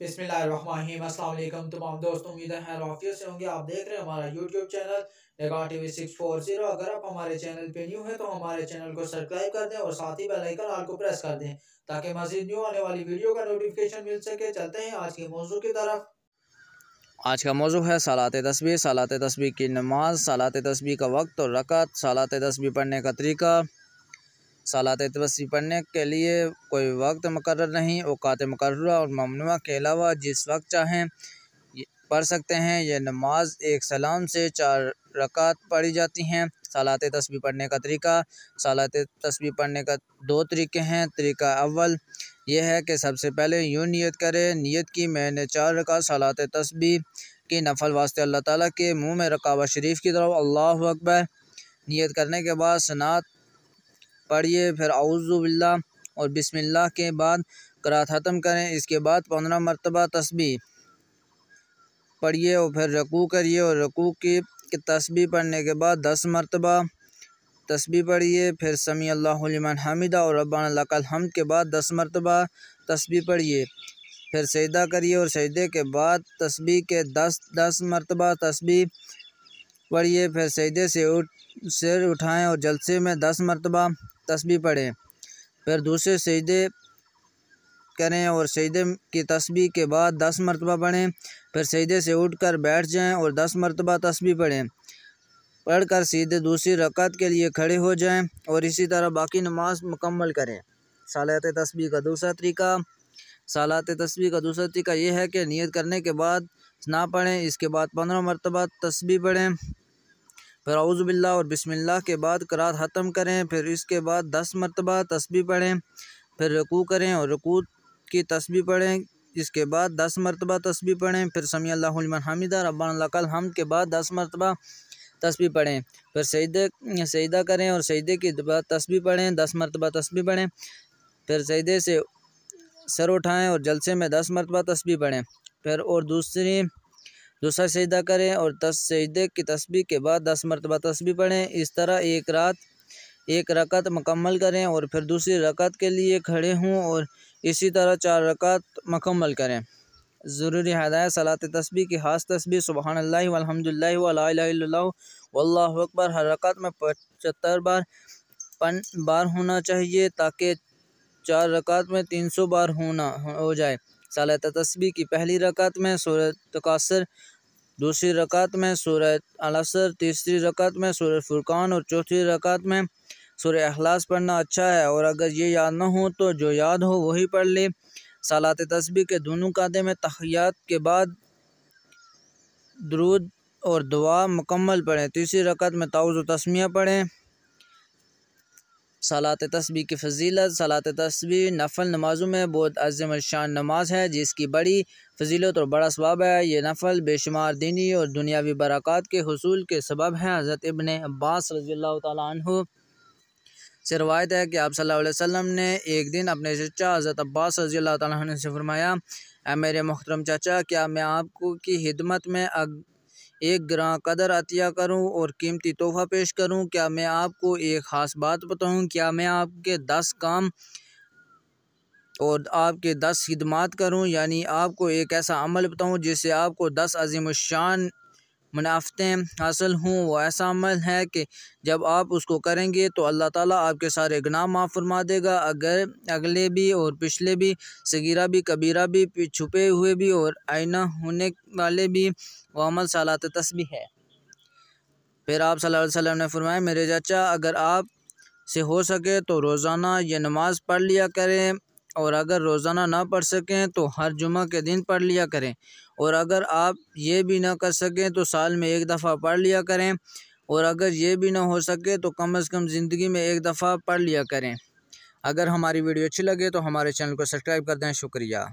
बिस्मिल्लाहिर्रहमानिर्रहीम। अस्सलाम वालेकुम तमाम दोस्तों, उम्मीद है खैर आफियत से होंगे। आप देख रहे हैं हमारा यूट्यूब चैनल निगाह टीवी 640। अगर आप हमारे चैनल पे न्यू है तो हमारे चैनल को सब्सक्राइब कर दें और साथ ही बेल आइकन ऑल को प्रेस कर दें ताकि मज़ीद न्यू आने वाली वीडियो का नोटिफिकेशन मिल सके। चलते हैं आज के मौजू की तरफ। आज का मौजू है सलात तस्बीह। सलात तस्बीह की नमाज, सलात तस्बीह का वक्त और रकअत, सलात तस्बीह पढ़ने का तरीका। सलात तस्बीह पढ़ने के लिए कोई वक्त मुकर्रर नहीं, औकात मुकर्ररा और ममनुआ के अलावा जिस वक्त चाहें पढ़ सकते हैं। यह नमाज एक सलाम से 4 रकात पढ़ी जाती हैं। सलात तस्बीह पढ़ने का तरीका। सलात तस्बीह पढ़ने का 2 तरीके हैं। तरीका अव्वल यह है कि सबसे पहले यूँ नियत करें, नियत की मैंने 4 रकात सलात तस्बीह की नफल वास्ते अल्लाह ताला के मुँह में रकाबा शरीफ की तरफ अल्लाहु अकबर। नियत करने के बाद सनात पढ़िए, फिर औज़ु बिल्लाह और बिस्मिल्लाह के बाद क़राअत ख़त्म करें। इसके बाद 15 मरतबा तस्बीह पढ़िए और फिर रकू करिए और रकू की तस्बीह पढ़ने के बाद 10 मरतबा तस्बीह पढ़िए। फिर समी अल्लाहु लिमन हमिदा और रब्बाना लकल हम्द के बाद 10 मरतबा तस्बीह पढ़िए। फिर सजदा करिए और सजदे के बाद तस्बीह के 10 मरतबा तस्बीह पढ़िए। फिर सजदे से सिर उठाएं और जलसे में 10 मरतबा तस्बीह पढ़ें। फिर दूसरे सजदे करें और सजदे की तस्बीह के बाद 10 मरतबा पढ़ें। फिर सजदे से उठकर बैठ जाएं और 10 मरतबा तस्बीह पढ़ें। पढ़कर सीधे दूसरी रकात के लिए खड़े हो जाएं और इसी तरह बाकी नमाज मुकम्मल करें। सलात तस्बीह का दूसरा तरीका। सलात तस्बीह का दूसरा तरीका यह है कि नियत करने के बाद ना पढ़ें। इसके बाद 15 मरतबा तस्बीह पढ़ें। फिर औज़ु बिल्लाह और बिस्मिल्लाह के बाद क़राअत ख़त्म करें। फिर इसके बाद 10 मरतबा तस्बीह पढ़ें। फिर रकू करें और रकू की तस्बीह पढ़ें। इसके बाद 10 मरतबा तस्बीह पढ़ें। फिर समी अल्लाहु लिमन हमिदा रब्बाना लकल हम्द के बाद 10 मरतबा तस्बीह पढ़ें। फिर सजदा करें और सजदे की तस्बीह पढ़ें, 10 मरतबा तस्बीह पढ़ें। फिर सजदे से सर उठाएं और जलसे में 10 मरतबा तस्बीह पढ़ें। फिर और दूसरा सजदा करें और सजदे की तस्बीह के बाद 10 मरतबा तस्बीह पढ़ें। इस तरह एक रकात मुकम्मल करें और फिर दूसरी रकात के लिए खड़े हों और इसी तरह 4 रकात मुकम्मल करें। ज़रूरी हदायत। सलात तस्बीह की खास तस्बीह सुबहानल्लाह वल्हम्दुलिल्लाह व ला इलाहा इल्लल्लाह वल्लाहु अकबर हर रकात में 75 बार होना चाहिए ताकि 4 रकात में 300 बार हो जाए। सलात तस्बीह की पहली रकात में सूरह तकासुर, दूसरी रकात में सूरह अल-असर, तीसरी रकात में सूरह फुरकान और चौथी रकात में सूरह इखलास पढ़ना अच्छा है। और अगर ये याद न हो तो जो याद हो वही पढ़ ले। सलात तस्बीह के दोनों कादे में तहियात के बाद दुरूद और दुआ मुकम्मल पढ़ें। तीसरी रकात में ताउज़ व तस्मीया पढ़ें। सलात तस्बीह की फ़जीलत। सलात तस्बीह नफल नमाज़ों में बहुत अज़ीम शान नमाज है जिसकी बड़ी फ़जीलत और बड़ा सवाब है। ये नफल बेशुमार दीनी और दुनियावी बरक़ात के हुसूल के सबब है। हज़रत इब्न अब्बास रज़ियल्लाहु ताला अन्हु से रवायत है कि आप सल्लल्लाहु अलैहि वसल्लम ने एक दिन अपने चचा हज़रत अब्बास रज़ियल्लाहु ताला अन्हु से फरमाया, ऐ मेरे मोहतरम चाचा, क्या मैं आपको की खिदमत में एक ग्रां कदर अतिया करूं और कीमती तोहफ़ा पेश करूं? क्या मैं आपको एक ख़ास बात बताऊं? क्या मैं आपके 10 काम और आपके 10 खिदमात करूं, यानी आपको एक ऐसा अमल बताऊं जिससे आपको 10 अज़ीमुश्शान मुनाफ़तें हासिल हों? वो ऐसा अमल है कि जब आप उसको करेंगे तो अल्लाह ताला आपके सारे गुनाह माफ़ फरमा देगा, अगर अगले भी और पिछले भी, सगीरा भी कबीरा भी, छुपे हुए भी और आईना होने वाले भी। वो अमल सलात तस्बीह है। फिर आप सल्लल्लाहु अलैहि वसल्लम ने फरमाया, मेरे चाचा, अगर आप से हो सके तो रोज़ाना ये नमाज़ पढ़ लिया करें और अगर रोज़ाना ना पढ़ सकें तो हर जुमा के दिन पढ़ लिया करें और अगर आप ये भी ना कर सकें तो साल में एक दफ़ा पढ़ लिया करें और अगर ये भी ना हो सके तो कम से कम ज़िंदगी में एक दफ़ा पढ़ लिया करें। अगर हमारी वीडियो अच्छी लगे तो हमारे चैनल को सब्सक्राइब कर दें। शुक्रिया।